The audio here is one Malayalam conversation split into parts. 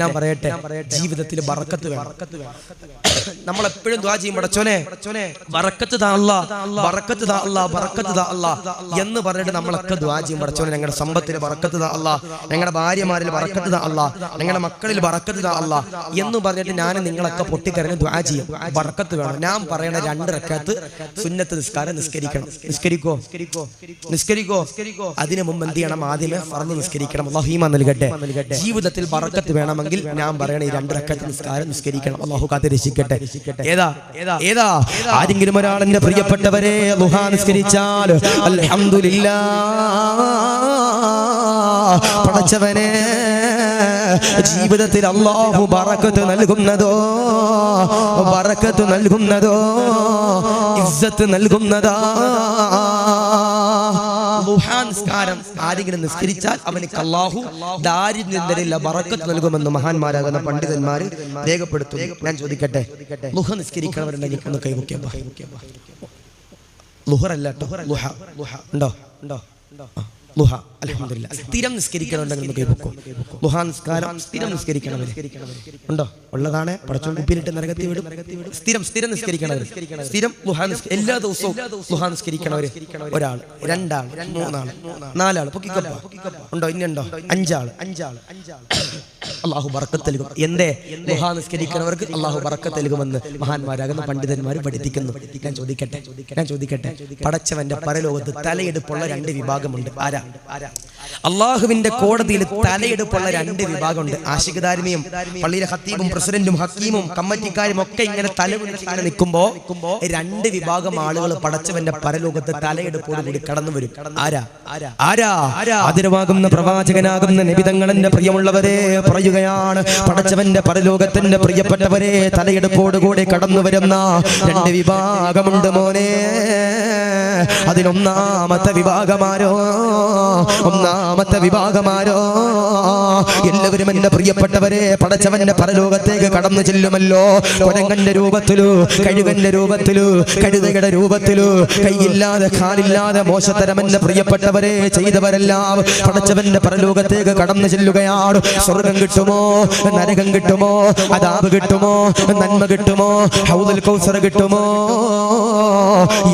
ഞാൻ പറയട്ടെ, ജീവിതത്തിൽ ബറക്കത്ത് വേണം. നമ്മളെപ്പോഴും ദുആ ചെയ്യും, പടച്ചോനെ ബറക്കത്ത് താ അല്ലാഹ്, ബറക്കത്ത് താ അല്ലാഹ്, ബറക്കത്ത് താ അല്ലാഹ് എന്ന് പറഞ്ഞിട്ട് നമ്മളൊക്കെ ദുആ ചെയ്യും, പടച്ചോനെ ഞങ്ങളുടെ സമ്പത്തിൽ ബറക്കത്ത് താ അല്ലാഹ്, ഞങ്ങളുടെ ഭാര്യമാരിൽ ബറക്കത്ത് താ അല്ലാഹ്, ഞങ്ങളുടെ മക്കളിൽ ബറക്കത്ത് താ അല്ലാഹ് എന്ന് പറഞ്ഞിട്ട് ഞാൻ നിങ്ങളൊക്കെ പൊട്ടിക്കരഞ്ഞ് ദുആ ചെയ്യും. ബറക്കത്ത് വേണം. ഞാൻ പറയണ 2 റക്അത്ത് സുന്നത്ത് നിസ്കാരം നിസ്കരിക്കണം. നിസ്കരിക്കോ? അതിനു മുമ്പ് എന്ത് ചെയ്യണം? ആദ്യമേ ഫർള് നിസ്കരിക്കണം. അല്ലാഹു ഈമാൻ നൽകട്ടെ. ജീവിതത്തിൽ ബറക്കത്ത് വേണമെങ്കിൽ ഞാൻ പറയണ ഈ 2 റക്അത്ത് നിസ്കാരം നിസ്കരിക്കണം. അല്ലാഹു കാത്തിരക്ഷിക്കട്ടെ. ഏതാ ആരെങ്കിലും ഒരാളെന്റെ പ്രിയപ്പെട്ടവരെ ദുഹാ നിസ്കരിച്ചാൽ അൽഹംദുലില്ലാഹ്, പടച്ചവനെ ജീവിതത്തിൽ അല്ലാഹു ബറക്കത്ത് നൽകുന്നതോ ഇസ്സത്ത് നൽകുന്നതാ. ദുഹാ നിസ്കാരം ആരെങ്കിലും നിസ്കരിച്ചാൽ അവനിക്ക് അല്ലാഹു ദാരിദ്ര്യത്തിലുള്ള ബറക്കത്ത് നൽകുമെന്ന് മഹാന്മാരാകുന്ന പണ്ഡിതന്മാർ രേഖപ്പെടുത്തുന്നു. ഞാൻ ചോദിക്കട്ടെ, ദുഹാ നിസ്കരിക്കണവരുണ്ടെങ്കിൽ ഒന്ന് കൈവയ്ക്കുക. ളുഹറല്ല കേട്ടോ, ഉണ്ടോ? ളുഹ അൽഹംദുലില്ലാഹ്. സ്ഥിരം നിസ്കരിക്കണമെങ്കിൽ കൈവയ്ക്കും. ളുഹാ നിസ്കാരം സ്ഥിരം നിസ്കരിക്കണവർ ഉണ്ടോ? ഉള്ളതാണ്. പടച്ചോൻ കുപ്പിയിലിട്ട് നരകത്തിൽ വിടും. സ്ഥിരം നിസ്കരിക്കണവർ, സ്ഥിരം എല്ലാ ദിവസവും ളുഹാ നിസ്കരിക്കണവർ 1 ആൾ, 2 ആൾ, 3 ആൾ, 4 ആൾ പൊക്കിക്കപ്പ ഉണ്ടോ? ഇന്നുണ്ടോ? 5 ആൾ. അല്ലാഹു ബറക്കത്ത് നൽകും. എന്തേ? ളുഹാ നിസ്കരിക്കുന്നവർക്ക് അല്ലാഹു ബറക്കത്ത് നൽകുമെന്ന് മഹാന്മാരാകുന്ന പണ്ഡിതന്മാർ പഠിപ്പിക്കുന്നു. ഞാൻ ചോദിക്കട്ടെ, പടച്ചവന്റെ പരലോകത്ത് തലയെടുപ്പുള്ള 2 വിഭാഗമുണ്ട്. ആരാ? അള്ളാഹുവിന്റെ കോടതിയിൽ തലയെടുപ്പുള്ള 2 വിഭാഗമുണ്ട്. ആശിഖ്ദാരിമിയും പള്ളിയിലെ ഖത്തീബും പ്രസിഡന്റും ഹക്കീമും കമ്മിറ്റിക്കാരും ഒക്കെ ഇങ്ങനെ തലകുനിച്ച് നിൽക്കുമ്പോ 2 വിഭാഗം ആളുകൾ പടച്ചവന്റെ പരലോകത്ത് തലയെടുപ്പോട് കൂടി കടന്നു വരും. ആരാ? ആദരവാകുന്ന പ്രവാചകനാകുന്ന നബിതങ്ങളെന്റെ പ്രിയമുള്ളവരെ പറയുകയാണ്, പടച്ചവന്റെ പരലോകത്തിന്റെ പ്രിയപ്പെട്ടവരെ തലയെടുപ്പോട് കൂടി കടന്നു വരുന്ന 2 വിഭാഗമുണ്ട് മോനെ. അതിലൊന്നാമത്തെ വിഭാഗമാരോ എല്ലാവരും എന്റെ പ്രിയപ്പെട്ടവരെ പടച്ചവന്റെ പരലോകത്തേക്ക് കടന്നു ചെല്ലുമല്ലോ. കൊരങ്ങന്റെ രൂപത്തിലു, കഴുകന്റെ രൂപത്തിലു, കഴുതയുടെ രൂപത്തിലു, കൈയില്ലാതെ കാലില്ലാതെ മോശത്തരം എന്റെ പ്രിയപ്പെട്ടവരെ ചെയ്തവരെല്ലാം പടച്ചവന്റെ പരലോകത്തേക്ക് കടന്നു ചെല്ലുകയാണ്. സ്വർഗം കിട്ടുമോ? നരകം കിട്ടുമോ? അദാബ് കിട്ടുമോ? നന്മ കിട്ടുമോ? ഹൗദുൽ കൗസർ കിട്ടുമോ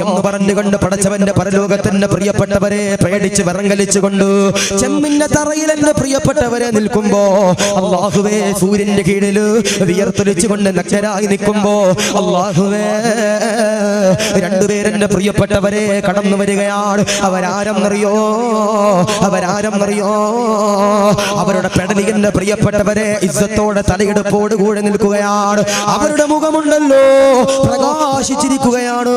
എന്ന് പറഞ്ഞുകൊണ്ട് പടച്ചവന്റെ പരലോകത്തിന്റെ പ്രിയപ്പെട്ടവരെ പേടിച്ച് വിറങ്ങലിച്ചുകൊണ്ട് ചെമ്മിന്റെ തറയിൽ എന്റെ പ്രിയപ്പെട്ടവരെ നിൽക്കുമ്പോ, അല്ലാഹുവേ സൂര്യന്റെ കീഴിൽ വിയർത്തൊലിച്ചുകൊണ്ട് നഗ്നരായി നിൽക്കുമ്പോ, അല്ലാഹുവേ 2 പേരെന്റെ പ്രിയപ്പെട്ടവരെ കടന്നു വരികയാണ്. അവരാരെന്നറിയോ? അവരുടെ പെടലിന്റെ പ്രിയപ്പെട്ടവരെ ഇസ്സത്തോടെ തലയെടുപ്പോട് കൂടെ നിൽക്കുകയാണ്. അവരുടെ മുഖമുണ്ടല്ലോ പ്രകാശിച്ചിരിക്കുകയാണ്.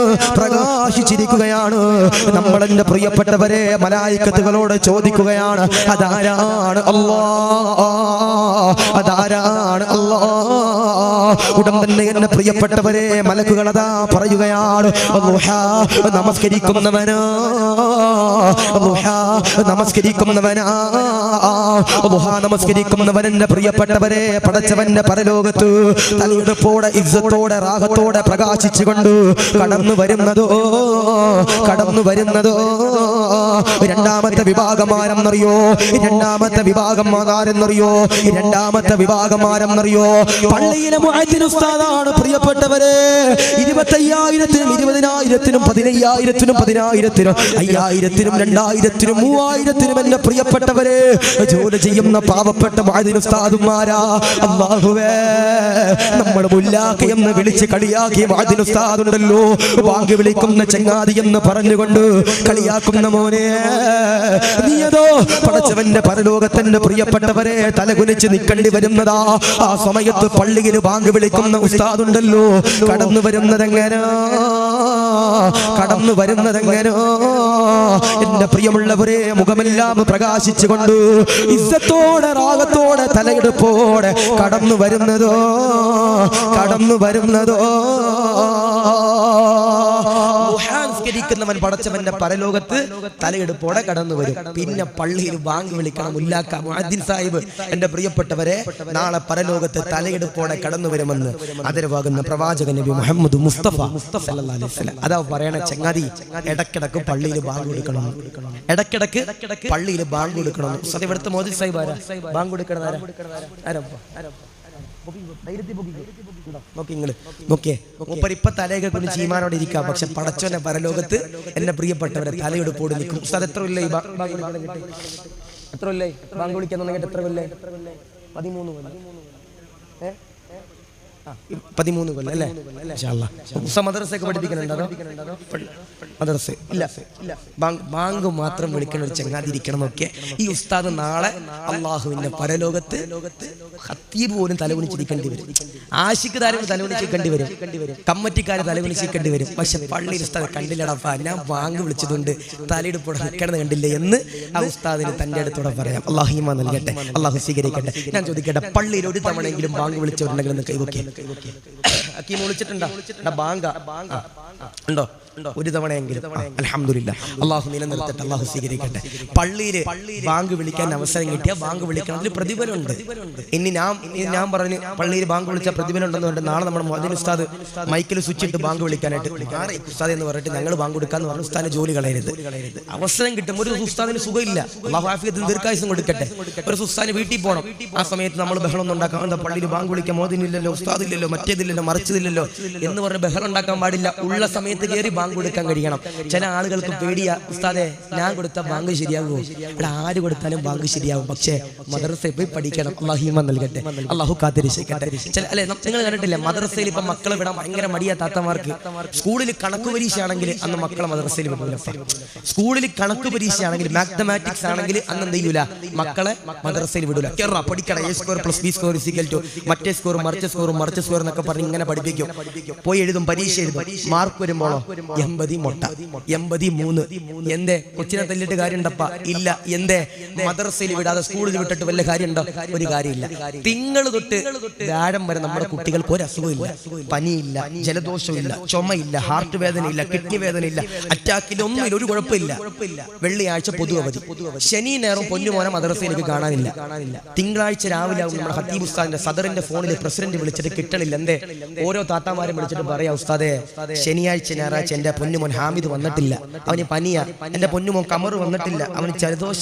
നമ്മളെന്റെ പ്രിയപ്പെട്ടവരെ മലായിക്കത്തുകളോട് ചോദിക്കുകയാണ്, അതാരാണ് അല്ലാഹ്? ഉടൻ തന്നെ എന്നെ പ്രിയപ്പെട്ടവരെ മലക്കുകളതാ പറയുകയാണ്, നമസ്കരിക്കുന്നവനെന്റെ പ്രിയപ്പെട്ടവരെ പടച്ചവന്റെ പരലോകത്ത് തലയെടുപ്പോടെ ഇസ്സത്തോടെ റാഹത്തോടെ പ്രകാശിച്ചുകൊണ്ട് കടന്നു വരുന്നതോ. രണ്ടാമത്തെ വിഭാഗമാരെന്നറിയോ? പള്ളിയിലെ മുഅദ്ദിൻ ഉസ്താദാണ് പ്രിയപ്പെട്ടവരെ. 25,000-നും 20,000-നും 15,000-നും 10,000-നും 5,000-നും 2,000-നും 3,000-നും എന്റെ പ്രിയപ്പെട്ടവരെ ജോലി ചെയ്യുന്ന പാവപ്പെട്ട മുഅദ്ദിൻ ഉസ്താദുമാരാ. അല്ലാഹുവേ, നമ്മൾ മുല്ലാഖ എന്ന് വിളിച്ച് കളിയാക്കിയ മുഅദ്ദിൻ ഉസ്താദുണ്ടല്ലോ, ബാങ്ക് വിളിക്കുന്ന ചങ്ങാതി എന്ന് പറഞ്ഞുകൊണ്ട് കളിയാക്കുന്ന മോനെ, നീയതോ പടച്ചവന്റെ പരലോകത്തിന്റെ പ്രിയപ്പെട്ടവരെ തലകുനിച്ച് നിൽക്കേണ്ടി വരുന്നതാ. ആ സമയത്ത് പള്ളിയിൽ ബാങ്ക് വിളിക്കുന്ന ഉസ്താദുണ്ടല്ലോ, കടന്നു വരുന്നതെങ്ങനോ എന്റെ പ്രിയമുള്ളവരെ മുഖമെല്ലാം പ്രകാശിച്ചുകൊണ്ട് ഇസ്സത്തോടെ റാഹത്തോടെ തലയെടുപ്പോടെ കടന്നു വരുന്നതോ. നിസ്കരിക്കുന്നവൻ പടച്ചവന്റെ പരലോകത്ത് തലയെടുപ്പോടെ കടന്നു വരും. പിന്നെ പള്ളിയിൽ ബാങ്ക് വിളിക്കണം. മുല്ലാക്ക മുഅദ്ദിൻ സാഹിബ് എന്റെ പ്രിയപ്പെട്ടവരെ നാളെ പരലോകത്ത് തലയെടുപ്പോടെ കടന്നു വരുമെന്ന് ആദരവാകുന്ന പ്രവാചകൻ നബി മുഹമ്മദ് മുസ്തഫ സല്ലല്ലാഹു അലൈഹി വസല്ലം അതാ പറയണ ചങ്ങാതി, ഇടക്കിടക്ക് പള്ളിയിൽ ബാങ്ക് കൊടുക്കണം. ഇടക്കിടക്ക് പള്ളിയിൽ ബാങ്ക് കൊടുക്കണം. ഇവിടുത്തെ മോദി സാഹിബ് ആരാ ബാങ്ക് കൊടുക്കണം? ഇപ്പൊ തലയൊക്കെ കൊണ്ട് ചീമാനോടെ ഇരിക്കാം. പക്ഷെ പടച്ചോന്റെ പരലോകത്ത് എന്റെ പ്രിയപ്പെട്ടവരെ തലയെടുപ്പോട് നിൽക്കും. ഉസ്താദ് എത്ര കൊല്ലേ ബാങ്ക് വിളിക്കാൻ തുടങ്ങിയിട്ട്? എത്ര കൊല്ലേ? 13 കൊല്ലം. 13 കൊല്ലം അല്ലേ? മദ്രസയൊക്കെ പഠിപ്പിക്കുന്നുണ്ടോ? മദ്രസ ഇല്ല. ബാങ്ക് മാത്രം വിളിക്കുന്ന ഒരു ചങ്ങാതിരിക്കണം എന്നൊക്കെ ഈ ഉസ്താദ് നാളെ അള്ളാഹുവിന്റെ പരലോകത്ത് ഖത്തീബ് പോലും തലകുനിച്ചിരിക്കേണ്ടി വരും. ആശിക്കുകാരും തലകുനിച്ചിരിക്കേണ്ടി വരും. കമ്മറ്റിക്കാര് തലകുനിച്ചിരിക്കേണ്ടി വരും. പക്ഷെ പള്ളിയിൽ ഉസ്താദ് കണ്ടില്ലടപ്പാ, ഞാൻ ബാങ്ക് വിളിച്ചതുകൊണ്ട് തലയിടുപ്പോടെ നിൽക്കണമെന്ന് കണ്ടില്ലേ എന്ന് ആ ഉസ്താദിന് തന്റെ അടുത്തോടെ പറയാം. അള്ളാഹു ഈമാൻ നൽകട്ടെ, അള്ളാഹു സ്വീകരിക്കട്ടെ. ഞാൻ ചോദിക്കട്ടെ, പള്ളിയിൽ ഒരു തവണയെങ്കിലും ബാങ്ക് വിളിച്ചവരുണ്ടെങ്കിൽ ഒന്ന് കൈവക്കെ. അക്കീം വിളിച്ചിട്ടുണ്ടോ? ബാങ്ക ഉണ്ടോ? ഒരു തവണയെങ്കിലും. അൽഹംദുലില്ലാഹ്, അള്ളാഹു നിലനിർത്തട്ടെ, അള്ളാഹു സ്വീകരിക്കട്ടെ. പള്ളിയിൽ ബാങ്ക് വിളിക്കാൻ അവസരം കിട്ടിയ ബാങ്ക് വിളിക്കുന്നതിൽ പ്രതിഫലമുണ്ട്. ഇനി ഞാൻ പറഞ്ഞു പള്ളിയിൽ ബാങ്ക് വിളിച്ച പ്രതിഫലം ഉണ്ടെന്ന് പറഞ്ഞിട്ട് നാളെ നമ്മുടെ മുഅദ്ദിൻ ഉസ്താദ് മൈക്കിൽ സ്വിച്ച് ഇട്ട് ബാങ്ക് വിളിക്കാനായിട്ട് ഉസ്താദ് എന്ന് പറഞ്ഞിട്ട് ഞങ്ങൾ ബാങ്ക് കൊടുക്കാന്ന് പറഞ്ഞു ഉസ്താദിന് ജോലി കളയരുത്. അവസരം കിട്ടും. ഒരു ഉസ്താദിന് സുഖമില്ല, അള്ളാഹു ആഫിയത്തിന് ദീർഘായുസ്സും കൊടുക്കട്ടെ. ഒരു ഉസ്താദിന് വീട്ടിൽ പോകണം. ആ സമയത്ത് നമ്മൾ ബഹളം ഒന്നും ഉണ്ടാക്കാം. എന്താ പള്ളിയിൽ ബാങ്ക് വിളിക്കാൻ മോദിനില്ലല്ലോ, ഉസ്താദില്ലല്ലോ, മറ്റേതില്ലല്ലോ, മറിച്ചതില്ലല്ലോ എന്ന് പറഞ്ഞ് ബഹളം ഉണ്ടാക്കാൻ പാടില്ല. ഉള്ള സമയത്ത് കയറി ബാങ്ക് കൊടുക്കാൻ കഴിയണം. ചില ആളുകൾക്ക് പേടിയാ, ഉസ്താദെ ഞാൻ കൊടുത്ത ബാങ്ക് ശരിയാകുമോ? ഇവിടെ ആര് കൊടുത്താലും ബാങ്ക് ശരിയാകും. പക്ഷേ മദ്രസയിൽ പോയി പഠിക്കണം. അള്ളാഹു ഈമാൻ നൽകട്ടെ, അള്ളാഹു കാത്തിരക്ഷിക്കട്ടെ. അല്ലെ, നിങ്ങൾ കണ്ടിട്ടില്ലേ മദ്രസയിൽ ഇപ്പൊ മക്കളെ വിടാൻ ഭയങ്കര മടിയാ താത്തമാർക്ക്. സ്കൂളിൽ കണക്ക് പരീക്ഷയാണെങ്കിൽ അന്ന് മക്കളെ മദ്രസയിൽ വിടൂല. സ്കൂളിൽ കണക്ക് പരീക്ഷയാണെങ്കിൽ മാത്തമാറ്റിക്സ് ആണെങ്കിൽ അന്ന് എന്ത് ചെയ്യൂല, മക്കളെ മദ്രസയിൽ വിടൂല. കേറാ പഠിക്കണം, A square plus B score മറ്റേ സ്കോർ മറിച്ച സ്കോർ എന്നൊക്കെ പറഞ്ഞ് ഇങ്ങനെ പഠിപ്പിക്കും. പോയി എഴുതും, പരീക്ഷ എഴുതും. മാർക്ക് വരുമ്പോഴോ 80 മൊട്ട, 83. എന്തേ കൊച്ചിനെ തല്ലിട്ട് കാര്യമുണ്ടപ്പാ? ഇല്ല. എന്തേ മദ്രസയിൽ വിടാതെ സ്കൂളിൽ വിട്ടിട്ട് വല്ല കാര്യമുണ്ടോ? ഒരു കാര്യമില്ല. തിങ്കൾ തൊട്ട് വ്യാഴം വരെ നമ്മുടെ കുട്ടികൾക്ക് ഒരു അസുഖമില്ല, പനിയില്ല, ജലദോഷമില്ല, ചുമയില്ല, ഹാർട്ട് വേദനയില്ല, കിഡ്നി വേദനയില്ല, അറ്റാക്കില്ല, ഒന്നുമില്ല, ഒരു കുഴപ്പമില്ല. വെള്ളിയാഴ്ച പൊതു അവധി. ശനി നേരം പൊന്നുമോനെ മദ്രസയിലേക്ക് കാണാനില്ല. തിങ്കളാഴ്ച രാവിലെ ആവും നമ്മുടെ ഖത്തീബ് ഉസ്താദിന്റെ സദറിന്റെ ഫോണിൽ പ്രസിഡന്റ് വിളിച്ചിട്ട് കിട്ടണില്ല. എന്തേ ഓരോ താത്താമാരും വിളിച്ചിട്ട് പറയാ, ഉസ്താദേ ശനിയാഴ്ച ഞായറാഴ്ച എന്റെ പൊന്നുമോൻ ഹാമിദ് വന്നിട്ടില്ല, അവന് പനിയാ. എന്റെ പൊന്നുമോൻ കമർ വന്നിട്ടില്ല, അവന് ജലദോഷ,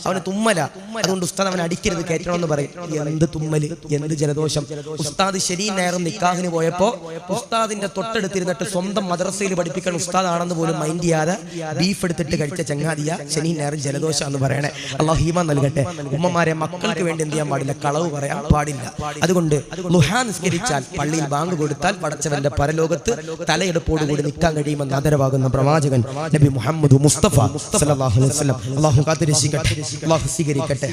അവന് തുമ്മല. അതുകൊണ്ട് ഉസ്താദ് അവനെ അടിക്കരുത്, കയറ്റണമെന്ന് പറയും. എന്ത് തുമ്മല്, എന്ത് ജലദോഷം? ഉസ്താദ് ശനി ഞായറും നിക്കാഹിന് പോയപ്പോ ഉസ്താദിന്റെ തൊട്ടടുത്തിരുന്നിട്ട് സ്വന്തം മദ്രസയിൽ പഠിപ്പിക്കാൻ ഉസ്താദാണെന്ന് പോലും മൈൻഡ് ചെയ്യാതെ ബീഫ് എടുത്തിട്ട് കഴിച്ച ചങ്ങാതിയ ശനി ഞായറും ജലദോഷം എന്ന് പറയണേ. അള്ളാഹു ഈമാൻ നൽകട്ടെ. ഉമ്മമാരെ മക്കൾക്ക് വേണ്ടി എന്ത് ചെയ്യാൻ പാടില്ല, കളവ് പറയാൻ പാടില്ല. അതുകൊണ്ട് ളുഹാ നിസ്കരിച്ചാൽ, പള്ളിയിൽ ബാങ്ക് കൊടുത്താൽ പടച്ചവന്റെ പരലോകത്ത് തലയെടുപ്പോടുകൂടി നിൽക്കാൻ കഴിയുമെന്ന് ആദരവാകുന്ന പ്രവാചകൻ നബി മുഹമ്മദ് മുസ്തഫ സല്ലല്ലാഹു അലൈഹി വസല്ലം. അള്ളാഹു കാത്തിരക്ഷിക്കട്ടെ, അള്ളാഹു സ്വീകരിക്കട്ടെ.